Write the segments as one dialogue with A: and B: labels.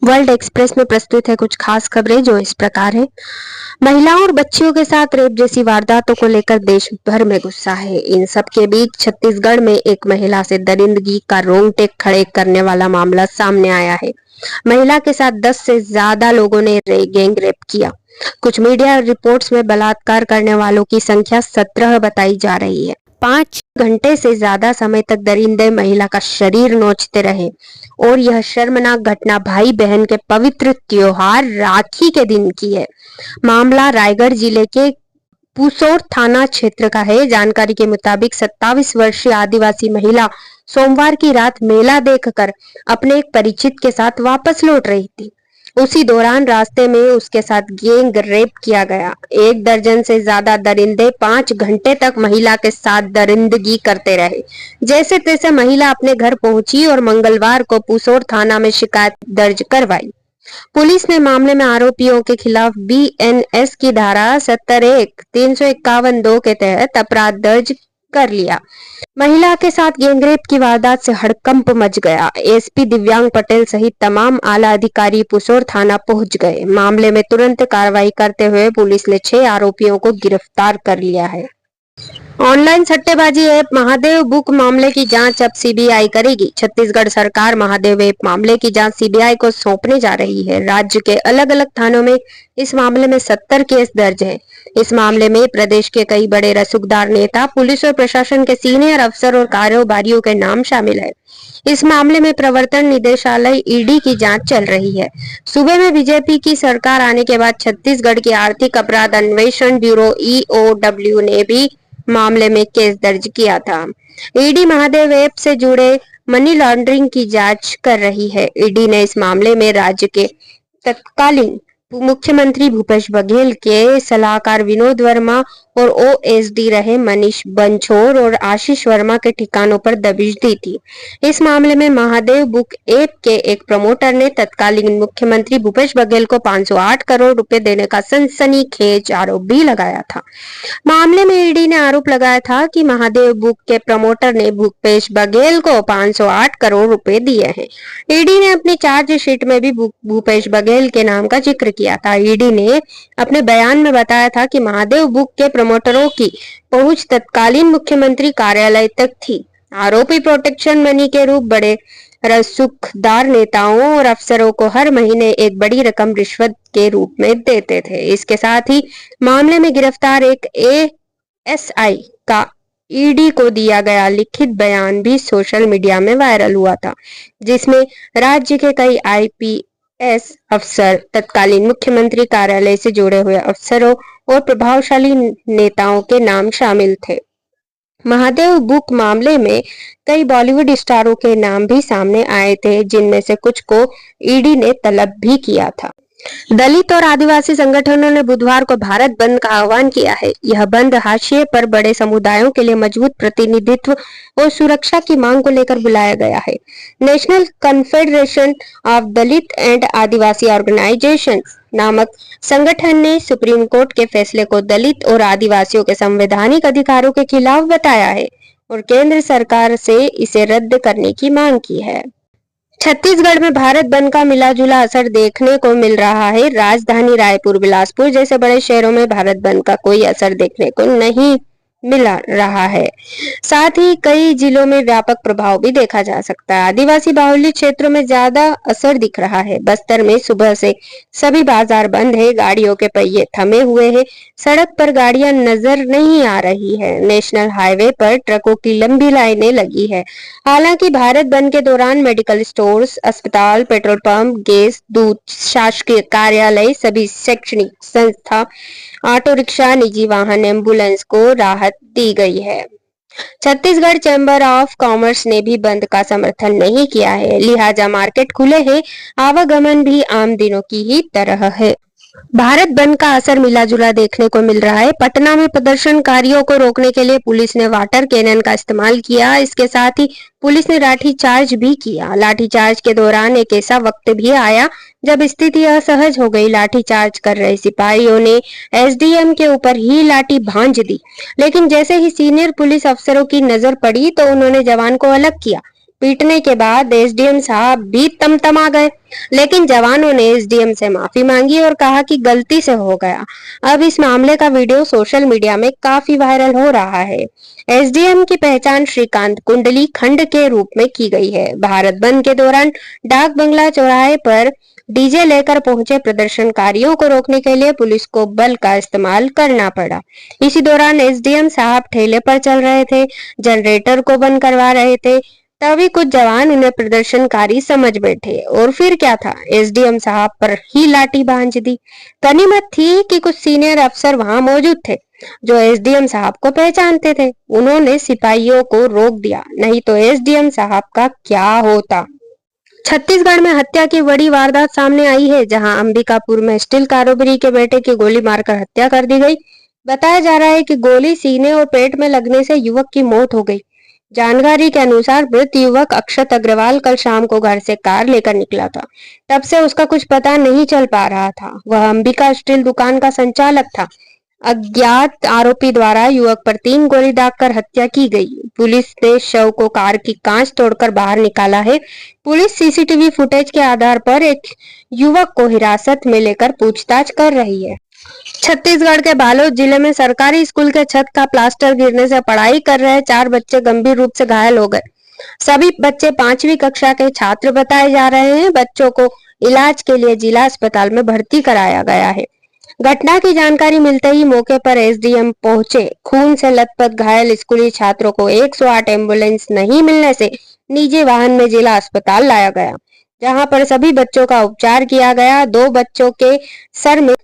A: World express में प्रस्तुत है कुछ खास खबरें जो इस प्रकार है। महिलाओं और बच्चियों के साथ रेप जैसी वारदातों को लेकर देश भर में गुस्सा है। इन सब के बीच छत्तीसगढ़ में एक महिला से दरिंदगी का रोंगटे खड़े करने वाला मामला सामने आया है। महिला के साथ 10 से ज्यादा लोगों ने गैंग रेप किया। कुछ मीडिया रिपोर्ट्स में बलात्कार करने वालों की संख्या 17 बताई जा रही है। 5 घंटे से ज्यादा समय तक दरिंदे महिला का शरीर नोचते रहे और यह शर्मनाक घटना भाई बहन के पवित्र त्योहार राखी के दिन की है। मामला रायगढ़ जिले के पुसोर थाना क्षेत्र का है। जानकारी के मुताबिक 27 वर्षीय आदिवासी महिला सोमवार की रात मेला देखकर अपने एक परिचित के साथ वापस लौट रही थी। उसी दौरान रास्ते में उसके साथ गैंग रेप किया गया। 1 दर्जन से ज्यादा दरिंदे 5 घंटे तक महिला के साथ दरिंदगी करते रहे। जैसे तैसे महिला अपने घर पहुंची और मंगलवार को पुसोर थाना में शिकायत दर्ज करवाई। पुलिस ने मामले में आरोपियों के खिलाफ बीएनएस की धारा 70(1), 351(2) के तहत अपराध दर्ज कर लिया। महिला के साथ गैंगरेप की वारदात से हड़कंप मच गया। एसपी दिव्यांग पटेल सहित तमाम आला अधिकारी पुसोर थाना पहुंच गए। मामले में तुरंत कार्रवाई करते हुए पुलिस ने 6 आरोपियों को गिरफ्तार कर लिया है। ऑनलाइन सट्टेबाजी ऐप महादेव बुक मामले की जांच अब सीबीआई करेगी। छत्तीसगढ़ सरकार महादेव ऐप मामले की जांच सीबीआई को सौंपने जा रही है। राज्य के अलग अलग थानों में इस मामले में 70 केस दर्ज हैं। इस मामले में प्रदेश के कई बड़े रसूखदार नेता, पुलिस और प्रशासन के सीनियर अफसर और कारोबारियों के नाम शामिल है। इस मामले में प्रवर्तन निदेशालय ईडी की जांच चल रही है। सूबे में बीजेपी की सरकार आने के बाद छत्तीसगढ़ की आर्थिक अपराध अन्वेषण ब्यूरो ईओडब्ल्यू ने भी मामले में केस दर्ज किया था। ईडी महादेव ऐप से जुड़े मनी लॉन्ड्रिंग की जांच कर रही है। ईडी ने इस मामले में राज्य के तत्कालीन मुख्यमंत्री भूपेश बघेल के सलाहकार विनोद वर्मा और ओएसडी रहे मनीष बंछोर और आशीष वर्मा के ठिकानों पर दबिश दी थी। इस मामले में महादेव बुक ऐप के एक प्रमोटर ने तत्कालीन मुख्यमंत्री भूपेश बघेल को 508 करोड़ रुपए देने का सनसनीखेज आरोप भी लगाया था। मामले में ईडी ने आरोप लगाया था कि महादेव बुक के प्रमोटर ने भूपेश बघेल को 508 करोड़ रुपए दिए हैं। ईडी ने अपनी चार्जशीट में भी भूपेश बघेल के नाम का जिक्र किया था। ईडी ने अपने बयान में बताया था कि महादेव बुक के प्रमोटरों की पहुंच तत्कालीन मुख्यमंत्री कार्यालय तक थी। आरोपी प्रोटेक्शन मनी के रूप बड़े रसूखदार नेताओं और अफसरों को हर महीने एक बड़ी रकम रिश्वत के रूप में देते थे। इसके साथ ही मामले में गिरफ्तार एक एएसआई का ईडी को दिया गया लिखित बयान भी सोशल मीडिया में वायरल हुआ था, जिसमें राज्य के कई आईपीएस अफसर, तत्कालीन मुख्यमंत्री कार्यालय से जुड़े हुए अफसरों और प्रभावशाली नेताओं के नाम शामिल थे। महादेव बुक मामले में कई बॉलीवुड स्टारों के नाम भी सामने आए थे, जिनमें से कुछ को ईडी ने तलब भी किया था। दलित और आदिवासी संगठनों ने बुधवार को भारत बंद का आह्वान किया है। यह बंद हाशिए पर बड़े समुदायों के लिए मजबूत प्रतिनिधित्व और सुरक्षा की मांग को लेकर बुलाया गया है। National confederation of Dalit and Adivasi organisation नामक संगठन ने सुप्रीम कोर्ट के फैसले को दलित और आदिवासियों के संवैधानिक अधिकारों के खिलाफ बताया है और केंद्र सरकार से इसे रद्द करने की मांग की है। छत्तीसगढ़ में भारत बंद का मिला जुला असर देखने को मिल रहा है। राजधानी रायपुर, बिलासपुर जैसे बड़े शहरों में भारत बंद का कोई असर देखने को नहीं मिला रहा है। साथ ही कई जिलों में व्यापक प्रभाव भी देखा जा सकता है। आदिवासी बाहुल्य क्षेत्रों में ज्यादा असर दिख रहा है। बस्तर में सुबह से सभी बाजार बंद है, गाड़ियों के पहिए थमे हुए हैं, सड़क पर गाड़ियां नजर नहीं आ रही है। नेशनल हाईवे पर ट्रकों की लंबी लाइनें लगी है। हालांकि भारत बंद के दौरान मेडिकल स्टोर्स, अस्पताल, पेट्रोल पंप, गैस, दूध, शासकीय कार्यालय, सभी शैक्षणिक संस्था, ऑटो रिक्शा, निजी वाहन, एम्बुलेंस को राहत दी गई है। छत्तीसगढ़ चैम्बर ऑफ कॉमर्स ने भी बंद का समर्थन नहीं किया है, लिहाजा मार्केट खुले हैं, आवागमन भी आम दिनों की ही तरह है। भारत बंद का असर मिला जुला देखने को मिल रहा है। पटना में प्रदर्शनकारियों को रोकने के लिए पुलिस ने वाटर कैनन का इस्तेमाल किया। इसके साथ ही पुलिस ने लाठीचार्ज भी किया। लाठीचार्ज के दौरान एक ऐसा वक्त भी आया जब स्थिति असहज हो गई। लाठीचार्ज कर रहे सिपाहियों ने एसडीएम के ऊपर ही लाठी भांज दी, लेकिन जैसे ही सीनियर पुलिस अफसरों की नजर पड़ी तो उन्होंने जवान को अलग किया। पीटने के बाद एसडीएम साहब भी तमतमा गए, लेकिन जवानों ने एसडीएम से माफी मांगी और कहा कि गलती से हो गया। अब इस मामले का वीडियो सोशल मीडिया में काफी वायरल हो रहा है। एसडीएम की पहचान श्रीकांत कुंडली खंड के रूप में की गई है। भारत बंद के दौरान डाक बंगला चौराहे पर डीजे लेकर पहुंचे प्रदर्शनकारियों को रोकने के लिए पुलिस को बल का इस्तेमाल करना पड़ा। इसी दौरान एसडीएम साहब ठेले पर चल रहे थे, जनरेटर को बंद करवा रहे थे, तभी कुछ जवान उन्हें प्रदर्शनकारी समझ बैठे और फिर क्या था, एसडीएम साहब पर ही लाठी भांज दी। गनीमत थी कि कुछ सीनियर अफसर वहां मौजूद थे जो एसडीएम साहब को पहचानते थे। उन्होंने सिपाहियों को रोक दिया, नहीं तो एसडीएम साहब का क्या होता। छत्तीसगढ़ में हत्या की बड़ी वारदात सामने आई है, जहां अंबिकापुर में स्टील कारोबारी के बेटे की गोली मारकर हत्या कर दी गई। बताया जा रहा है कि गोली सीने और पेट में लगने से युवक की मौत हो गई। जानकारी के अनुसार मृत युवक अक्षत अग्रवाल कल शाम को घर से कार लेकर निकला था। तब से उसका कुछ पता नहीं चल पा रहा था। वह अंबिका स्टील दुकान का संचालक था। अज्ञात आरोपी द्वारा युवक पर 3 गोली दागकर हत्या की गई। पुलिस ने शव को कार की कांच तोड़कर बाहर निकाला है। पुलिस सीसीटीवी फुटेज के आधार पर एक युवक को हिरासत में लेकर पूछताछ कर रही है। छत्तीसगढ़ के बालोद जिले में सरकारी स्कूल के छत का प्लास्टर गिरने से पढ़ाई कर रहे 4 बच्चे गंभीर रूप से घायल हो गए। सभी बच्चे 5वीं कक्षा के छात्र बताए जा रहे हैं। बच्चों को इलाज के लिए जिला अस्पताल में भर्ती कराया गया है। घटना की जानकारी मिलते ही मौके पर एसडीएम पहुंचे। खून से लथपथ घायल स्कूली छात्रों को 108 एम्बुलेंस नहीं मिलने से निजी वाहन में जिला अस्पताल लाया गया, जहां पर सभी बच्चों का उपचार किया गया। 2 बच्चों के सर में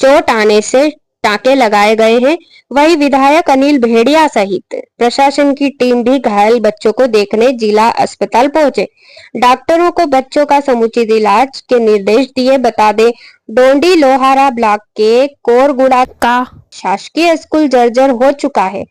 A: चोट आने से टांके लगाए गए हैं। वहीं विधायक अनिल भेड़िया सहित प्रशासन की टीम भी घायल बच्चों को देखने जिला अस्पताल पहुंचे। डॉक्टरों को बच्चों का समुचित इलाज के निर्देश दिए। बता दें, डोंडी लोहारा ब्लॉक के कोरगुड़ा का शासकीय स्कूल जर्जर हो चुका है।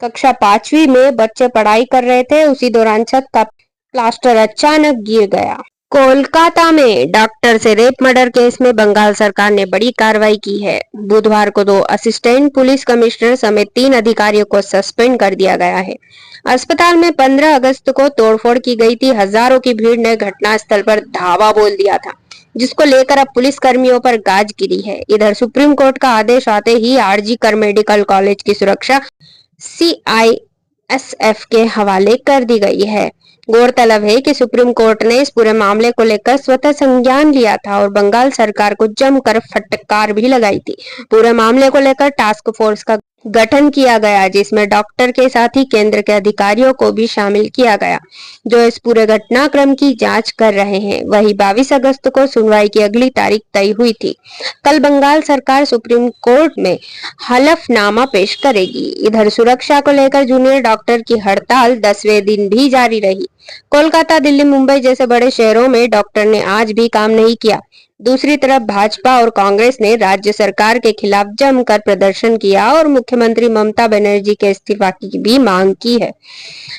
A: कक्षा 5वीं में बच्चे पढ़ाई कर रहे थे, उसी दौरान छत का प्लास्टर अचानक गिर गया। कोलकाता में डॉक्टर से रेप मर्डर केस में बंगाल सरकार ने बड़ी कार्रवाई की है। बुधवार को 2 असिस्टेंट पुलिस कमिश्नर समेत 3 अधिकारियों को सस्पेंड कर दिया गया है। अस्पताल में 15 अगस्त को तोड़फोड़ की गई थी। हजारों की भीड़ ने घटनास्थल पर धावा बोल दिया था, जिसको लेकर अब पुलिस कर्मियों पर गाज गिरी है। इधर सुप्रीम कोर्ट का आदेश आते ही आरजी कर मेडिकल कॉलेज की सुरक्षा सीआईएसएफ के हवाले कर दी गई है। गौरतलब है कि सुप्रीम कोर्ट ने इस पूरे मामले को लेकर स्वतः संज्ञान लिया था और बंगाल सरकार को जमकर फटकार भी लगाई थी। पूरे मामले को लेकर टास्क फोर्स का गठन किया गया, जिसमें डॉक्टर के साथ ही केंद्र के अधिकारियों को भी शामिल किया गया, जो इस पूरे घटनाक्रम की जांच कर रहे हैं। वहीं 22 अगस्त को सुनवाई की अगली तारीख तय हुई थी। कल बंगाल सरकार सुप्रीम कोर्ट में हलफनामा पेश करेगी। इधर सुरक्षा को लेकर जूनियर डॉक्टर की हड़ताल 10वें दिन भी जारी रही। कोलकाता, दिल्ली, मुंबई जैसे बड़े शहरों में डॉक्टर ने आज भी काम नहीं किया। दूसरी तरफ भाजपा और कांग्रेस ने राज्य सरकार के खिलाफ जमकर प्रदर्शन किया और मुख्यमंत्री ममता बनर्जी के इस्तीफा की भी मांग की है।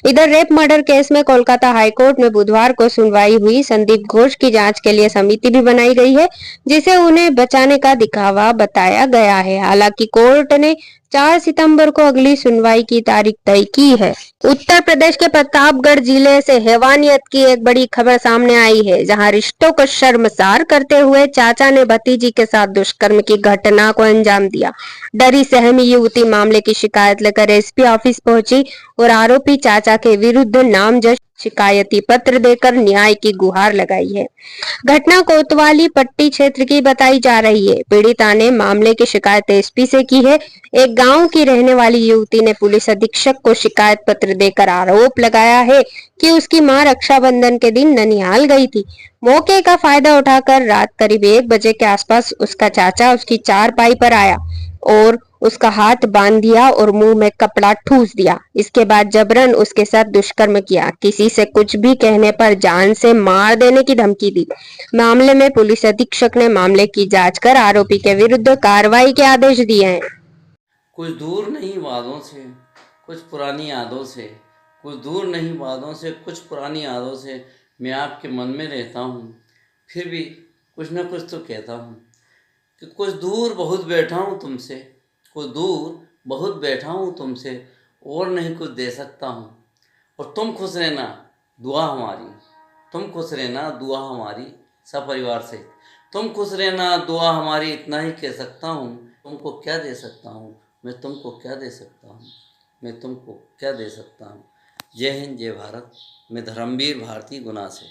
A: इधर रेप मर्डर केस में कोलकाता हाईकोर्ट में बुधवार को सुनवाई हुई। संदीप घोष की जांच के लिए समिति भी बनाई गई है, जिसे उन्हें बचाने का दिखावा बताया गया है। हालांकि कोर्ट ने 4 सितंबर को अगली सुनवाई की तारीख तय की है। उत्तर प्रदेश के प्रतापगढ़ जिले से हैवानियत की एक बड़ी खबर सामने आई है, जहां रिश्तों को शर्मसार करते हुए चाचा ने भतीजी के साथ दुष्कर्म की घटना को अंजाम दिया। डरी सहमी युवती मामले की शिकायत लेकर एसपी ऑफिस पहुंची और आरोपी चाचा के विरुद्ध नामजद शिकायती पत्र देकर न्याय की गुहार लगाई है। घटना कोतवाली पट्टी क्षेत्र की बताई जा रही है। पीड़िता ने मामले की शिकायत एसपी से की है। एक गांव की रहने वाली युवती ने पुलिस अधीक्षक को शिकायत पत्र देकर आरोप लगाया है कि उसकी मां रक्षाबंधन के दिन ननिहाल गई थी। मौके का फायदा उठाकर रात करीब 1 बजे के आसपास उसका चाचा उसकी चारपाई पर आया और उसका हाथ बांध दिया और मुंह में कपड़ा ठूस दिया। इसके बाद जबरन उसके साथ दुष्कर्म किया। किसी से कुछ भी कहने पर जान से मार देने की धमकी दी। मामले में पुलिस अधीक्षक ने मामले की जांच कर आरोपी के विरुद्ध कार्रवाई के आदेश दिए हैं।
B: कुछ दूर नहीं वादों से, कुछ पुरानी यादों से, कुछ दूर नहीं वादों से, कुछ पुरानी यादों से मैं आपके मन में रहता हूँ। फिर भी कुछ न कुछ तो कहता हूँ कि कुछ दूर बहुत बैठा हूँ तुमसे, कुछ दूर बहुत बैठा हूँ तुमसे, और नहीं कुछ दे सकता हूँ। और तुम खुश रहना, दुआ हमारी। तुम खुश रहना, दुआ हमारी, सपरिवार से। तुम खुश रहना, दुआ हमारी, इतना ही कह सकता हूँ। तुमको क्या दे सकता हूँ, मैं तुमको क्या दे सकता हूँ, मैं तुमको क्या दे सकता हूँ। जय हिंद, जय भारत। मैं धर्मवीर भारती गुना से।